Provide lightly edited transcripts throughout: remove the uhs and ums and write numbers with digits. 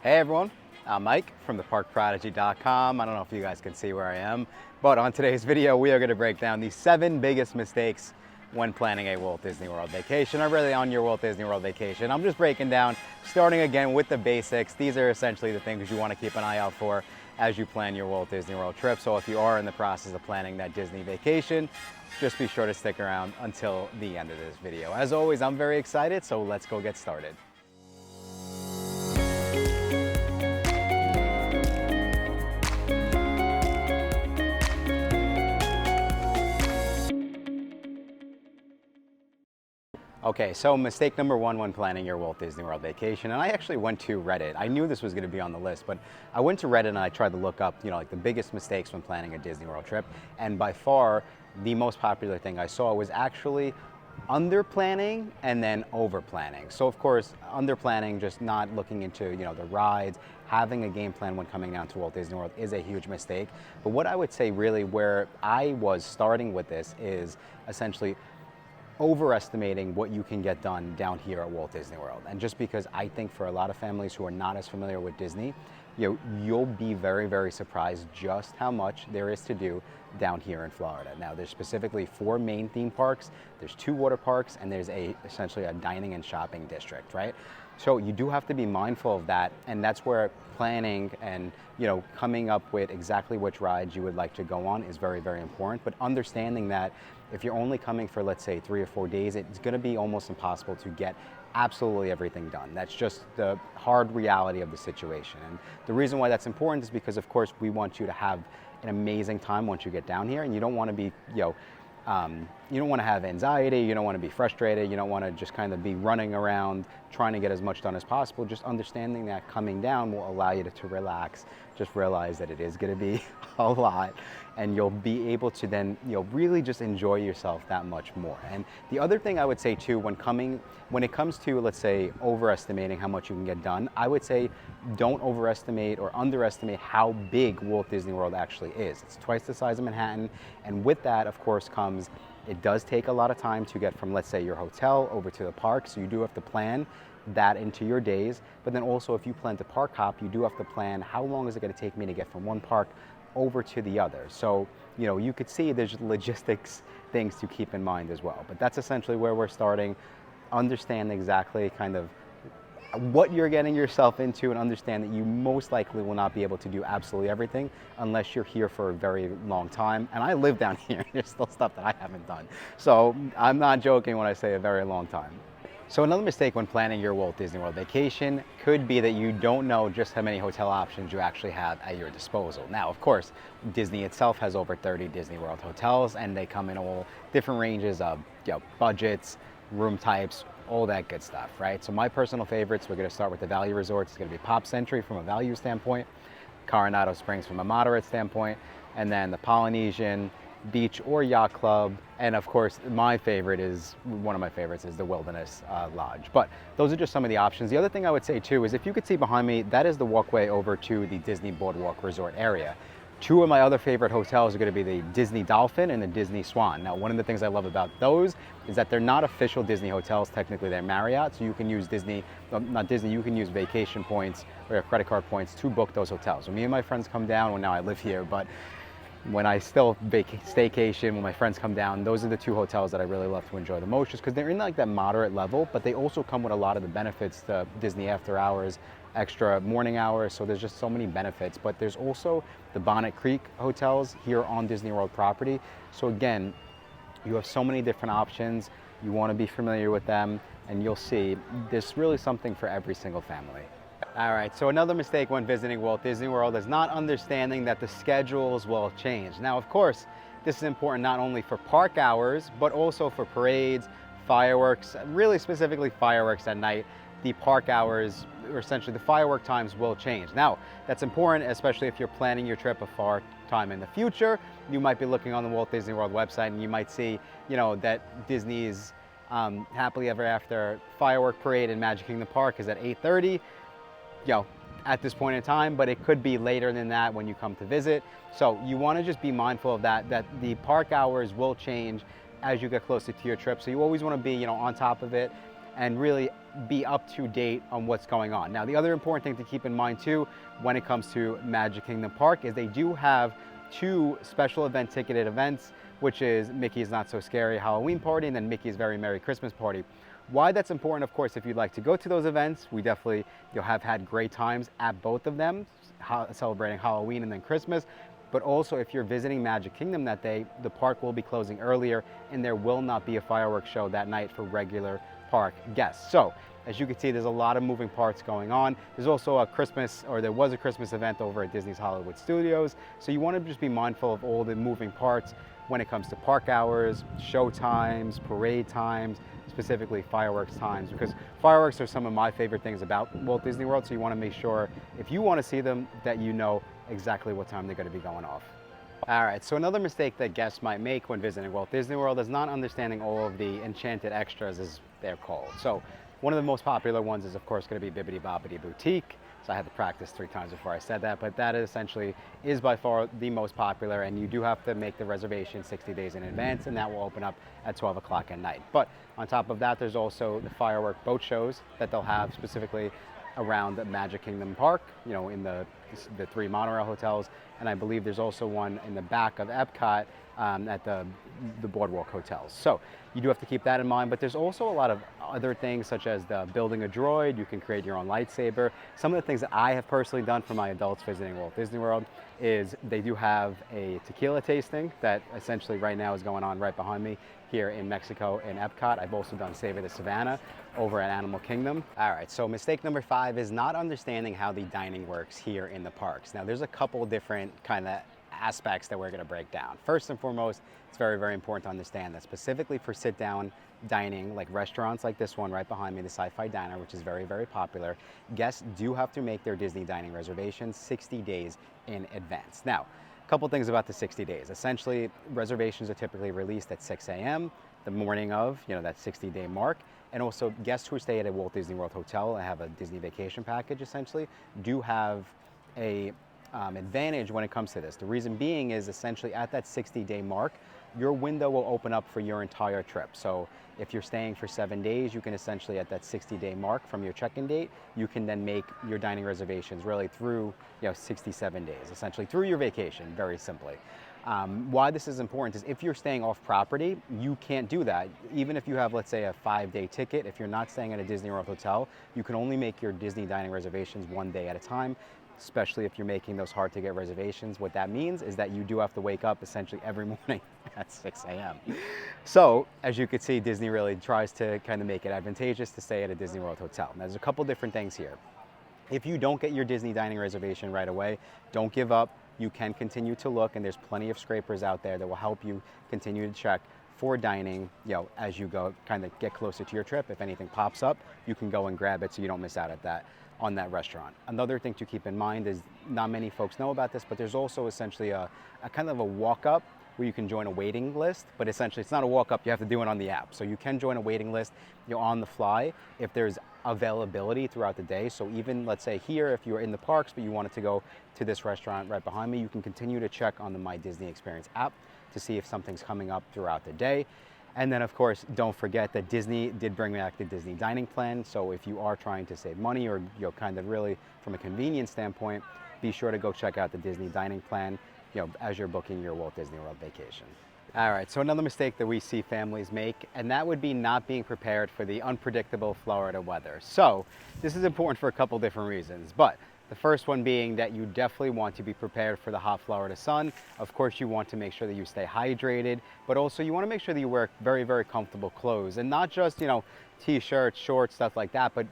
Hey everyone, I'm Mike from theparkprodigy.com. I don't know if you guys can see where I am, but on today's video we are going to break down the 7 biggest mistakes when planning a Walt Disney World vacation, or really on your Walt Disney World vacation. I'm just breaking down, starting again with the basics. These are essentially the things you want to keep an eye out for as you plan your Walt Disney World trip. So if you are in the process of planning that Disney vacation, just be sure to stick around until the end of this video. As always, I'm very excited, so let's go get started. Okay, so mistake number 1 when planning your Walt Disney World vacation, and I actually went to Reddit. I knew this was going to be on the list, but I went to Reddit and I tried to look up, like the biggest mistakes when planning a Disney World trip, and by far the most popular thing I saw was actually under planning and then over planning. So of course, under planning, just not looking into, the rides, having a game plan when coming down to Walt Disney World is a huge mistake. But what I would say really where I was starting with this is essentially overestimating what you can get done down here at Walt Disney World. And just because I think for a lot of families who are not as familiar with Disney, you'll be very, very surprised just how much there is to do down here in Florida. Now, there's specifically 4 main theme parks, there's 2 water parks, and there's essentially a dining and shopping district, right? So you do have to be mindful of that, and that's where planning and coming up with exactly which rides you would like to go on is very, very important. But understanding that if you're only coming for, let's say, 3 or 4 days, it's going to be almost impossible to get absolutely everything done. That's just the hard reality of the situation. And the reason why that's important is because, of course, we want you to have an amazing time once you get down here, and you don't want to be, you don't want to have anxiety, you don't want to be frustrated, you don't want to just kind of be running around trying to get as much done as possible. Just understanding that coming down will allow you to relax, just realize that it is going to be a lot, and you'll be able to then really just enjoy yourself that much more. And the other thing I would say too, when it comes to, let's say, overestimating how much you can get done, I would say don't overestimate or underestimate how big Walt Disney World actually is. It's twice the size of Manhattan, and with that, of course, comes it does take a lot of time to get from, let's say, your hotel over to the park, so you do have to plan that into your days. But then also, if you plan to park hop, you do have to plan how long is it going to take me to get from one park over to the other. So, you could see there's logistics things to keep in mind as well. But that's essentially where we're starting. Understand exactly kind of what you're getting yourself into, and understand that you most likely will not be able to do absolutely everything unless you're here for a very long time. And I live down here, and there's still stuff that I haven't done. So I'm not joking when I say a very long time. So another mistake when planning your Walt Disney World vacation could be that you don't know just how many hotel options you actually have at your disposal. Now, of course, Disney itself has over 30 Disney World hotels, and they come in all different ranges of budgets, room types, all that good stuff, right? So my personal favorites, we're going to start with the value resorts. It's going to be Pop Century from a value standpoint, Coronado Springs from a moderate standpoint, and then the Polynesian, Beach or Yacht Club, and of course my favorite is, one of my favorites is the Wilderness Lodge. But those are just some of the options. The other thing I would say too is, if you could see behind me, that is the walkway over to the Disney Boardwalk Resort area. 2 of my other favorite hotels are going to be the Disney Dolphin and the Disney Swan. Now, one of the things I love about those is that they're not official Disney hotels. Technically, they're Marriott, so you can use you can use vacation points or your credit card points to book those hotels. When me and my friends come down, well, now I live here, but when I still staycation, when my friends come down, those are the 2 hotels that I really love to enjoy the most, just because they're in like that moderate level, but they also come with a lot of the benefits to Disney After Hours, extra morning hours, so there's just so many benefits. But there's also the Bonnet Creek hotels here on Disney World property. So again, you have so many different options. You want to be familiar with them, and you'll see there's really something for every single family. All right, so another mistake when visiting Walt Disney World is not understanding that the schedules will change. Now, of course, this is important not only for park hours, but also for parades, fireworks, really specifically fireworks at night. The park hours, or essentially the firework times, will change. Now, that's important, especially if you're planning your trip a far time in the future. You might be looking on the Walt Disney World website, and you might see, that Disney's Happily Ever After firework parade in Magic Kingdom Park is at 8:30. At this point in time, but it could be later than that when you come to visit. So you want to just be mindful of that the park hours will change as you get closer to your trip. So you always want to be, on top of it and really be up to date on what's going on. Now, the other important thing to keep in mind too, when it comes to Magic Kingdom Park, is they do have 2 special event ticketed events, which is Mickey's Not So Scary Halloween Party and then Mickey's Very Merry Christmas Party. Why that's important, of course, if you'd like to go to those events, we definitely, you'll have had great times at both of them, celebrating Halloween and then Christmas. But also, if you're visiting Magic Kingdom that day, the park will be closing earlier and there will not be a fireworks show that night for regular park guests. So, as you can see, there's a lot of moving parts going on. There's also a Christmas, or there was a Christmas event over at Disney's Hollywood Studios. So you want to just be mindful of all the moving parts when it comes to park hours, show times, parade times, specifically fireworks times, because fireworks are some of my favorite things about Walt Disney World. So you want to make sure, if you want to see them, that you know exactly what time they're going to be going off. All right, so another mistake that guests might make when visiting Walt Disney World is not understanding all of the Enchanted extras, as they're called. So one of the most popular ones is, of course, going to be Bibbidi Bobbidi Boutique. So I had to practice 3 times before I said that, but that essentially is by far the most popular, and you do have to make the reservation 60 days in advance, and that will open up at 12 o'clock at night. But on top of that, there's also the firework boat shows that they'll have specifically around the Magic Kingdom Park, you know, in the 3 monorail hotels, and I believe there's also one in the back of Epcot at the Boardwalk hotels. So you do have to keep that in mind, but there's also a lot of other things, such as the building a droid. You can create your own lightsaber. Some of the things that I have personally done for my adults visiting Walt Disney World is they do have a tequila tasting that essentially right now is going on right behind me here in Mexico in Epcot. I've also done Savor the Savannah over at Animal Kingdom. All right, so mistake number 5 is not understanding how the dining works here in the parks. Now, there's a couple different kind of aspects that we're going to break down. First and foremost, it's very, very important to understand that specifically for sit-down dining, like restaurants like this one right behind me, the Sci-Fi Diner, which is very, very popular, guests do have to make their Disney dining reservations 60 days in advance. Now, a couple things about the 60 days. Essentially, reservations are typically released at 6 a.m. the morning of, you know, that 60-day mark. And also, guests who stay at a Walt Disney World hotel and have a Disney vacation package, essentially, do have a advantage when it comes to this. The reason being is essentially at that 60-day mark, your window will open up for your entire trip. So if you're staying for 7 days, you can essentially at that 60-day mark from your check-in date, you can then make your dining reservations really through 67 days, essentially through your vacation, very simply. Why this is important is if you're staying off property, you can't do that. Even if you have, let's say, a 5-day ticket, if you're not staying at a Disney World hotel, you can only make your Disney dining reservations 1 day at a time, especially if you're making those hard to get reservations. What that means is that you do have to wake up essentially every morning at 6 a.m. So as you can see, Disney really tries to kind of make it advantageous to stay at a Disney World hotel. Now, there's a couple different things here. If you don't get your Disney dining reservation right away, don't give up. You can continue to look, and there's plenty of scrapers out there that will help you continue to check for dining, as you go kind of get closer to your trip. If anything pops up, you can go and grab it so you don't miss out at that on that restaurant. Another thing to keep in mind is not many folks know about this, but there's also essentially a kind of a walk-up where you can join a waiting list, but essentially it's not a walk-up, you have to do it on the app. So you can join a waiting list on the fly if there's availability throughout the day. So even, let's say here, if you're in the parks but you wanted to go to this restaurant right behind me, you can continue to check on the My Disney Experience app to see if something's coming up throughout the day. And then, of course, don't forget that Disney did bring back the Disney dining plan. So if you are trying to save money or kind of really from a convenience standpoint, be sure to go check out the Disney dining plan as you're booking your Walt Disney World vacation. All right, so another mistake that we see families make, and that would be not being prepared for the unpredictable Florida weather. So this is important for a couple different reasons, but the first one being that you definitely want to be prepared for the hot Florida sun. Of course, you want to make sure that you stay hydrated, but also you want to make sure that you wear very, very comfortable clothes, and not just, t-shirts, shorts, stuff like that, but,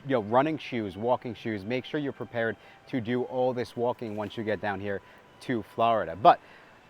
running shoes, walking shoes. Make sure you're prepared to do all this walking once you get down here to Florida. But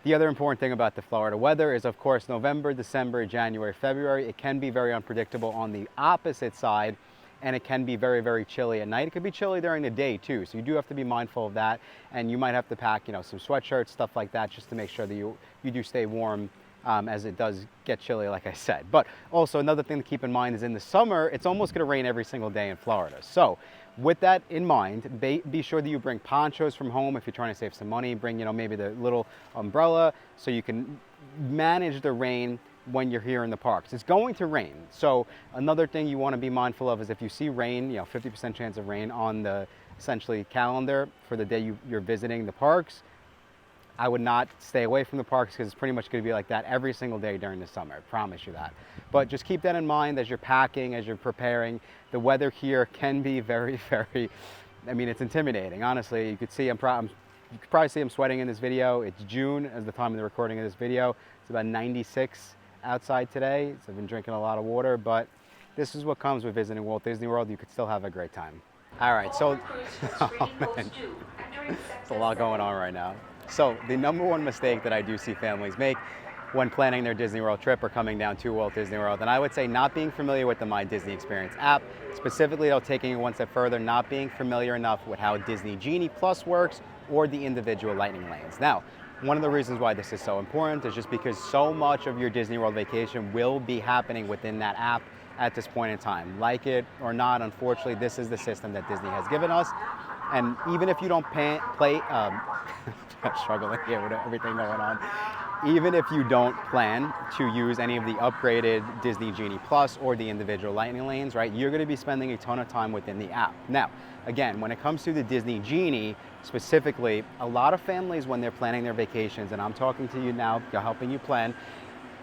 the other important thing about the Florida weather is, of course, November, December, January, February, it can be very unpredictable on the opposite side, and it can be very, very chilly at night. It could be chilly during the day too, so you do have to be mindful of that, and you might have to pack, some sweatshirts, stuff like that, just to make sure that you do stay warm as it does get chilly, like I said. But also another thing to keep in mind is in the summer, it's almost going to rain every single day in Florida. So with that in mind, be sure that you bring ponchos from home if you're trying to save some money. Bring, maybe the little umbrella so you can manage the rain when you're here in the parks. It's going to rain. So another thing you want to be mindful of is if you see rain, 50% chance of rain on the essentially calendar for the day you're visiting the parks, I would not stay away from the parks because it's pretty much going to be like that every single day during the summer. I promise you that. But just keep that in mind as you're packing, as you're preparing. The weather here can be very, very, it's intimidating. Honestly, you could probably see I'm sweating in this video. It's June as the time of the recording of this video. It's about 96 outside today. So I've been drinking a lot of water, but this is what comes with visiting Walt Disney World. You could still have a great time. All right, so oh man, there's a lot going on right now. So the number one mistake that I do see families make when planning their Disney World trip or coming down to Walt Disney World, and I would say not being familiar with the My Disney Experience app, specifically though taking it one step further, not being familiar enough with how Disney Genie Plus works or the individual lightning lanes. Now, one of the reasons why this is so important is just because so much of your Disney World vacation will be happening within that app at this point in time. Like it or not, unfortunately, this is the system that Disney has given us. And even if you don't struggling here with everything going on. Even if you don't plan to use any of the upgraded Disney Genie Plus or the individual lightning lanes, right, you're going to be spending a ton of time within the app. Now, again, when it comes to the Disney Genie specifically, a lot of families when they're planning their vacations, and I'm talking to you now, helping you plan,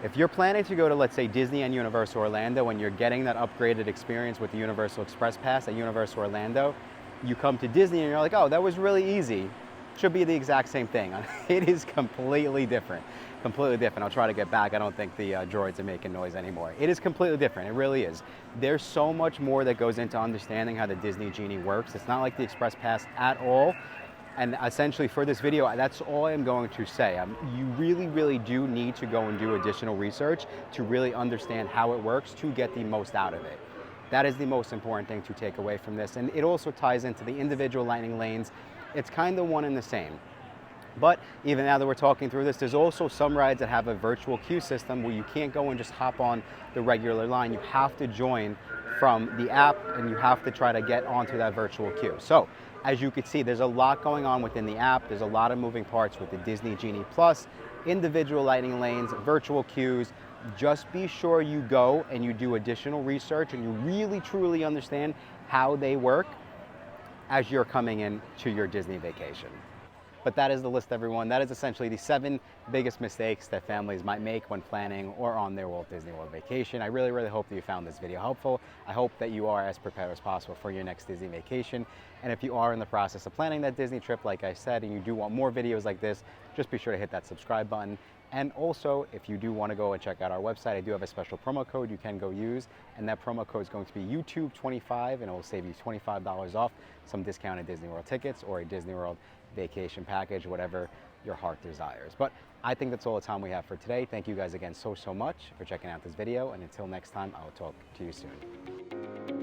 if you're planning to go to, let's say, Disney and Universal Orlando and you're getting that upgraded experience with the Universal Express Pass at Universal Orlando, you come to Disney and you're like, oh, that was really easy. Should be the exact same thing. It is completely different. Completely different. I'll try to get back. I don't think the droids are making noise anymore. It is completely different. It really is. There's so much more that goes into understanding how the Disney Genie works. It's not like the Express Pass at all. And essentially for this video, that's all I'm going to say. You really, really do need to go and do additional research to really understand how it works to get the most out of it. That is the most important thing to take away from this. And it also ties into the individual lightning lanes. It's kind of one and the same. But even now that we're talking through this, there's also some rides that have a virtual queue system where you can't go and just hop on the regular line. You have to join from the app and you have to try to get onto that virtual queue. So as you can see, there's a lot going on within the app. There's a lot of moving parts with the Disney Genie Plus, individual lightning lanes, virtual queues. Just be sure you go and you do additional research and you really truly understand how they work as you're coming in to your Disney vacation. But that is the list, everyone. That is essentially the 7 biggest mistakes that families might make when planning or on their Walt Disney World vacation. I really, really hope that you found this video helpful. I hope that you are as prepared as possible for your next Disney vacation. And if you are in the process of planning that Disney trip, like I said, and you do want more videos like this, just be sure to hit that subscribe button. And also, if you do want to go and check out our website, I do have a special promo code you can go use, and that promo code is going to be YouTube25, and it will save you $25 off some discounted Disney World tickets or a Disney World vacation package, whatever your heart desires. But I think that's all the time we have for today. Thank you guys again so much for checking out this video, and until next time, I will talk to you soon.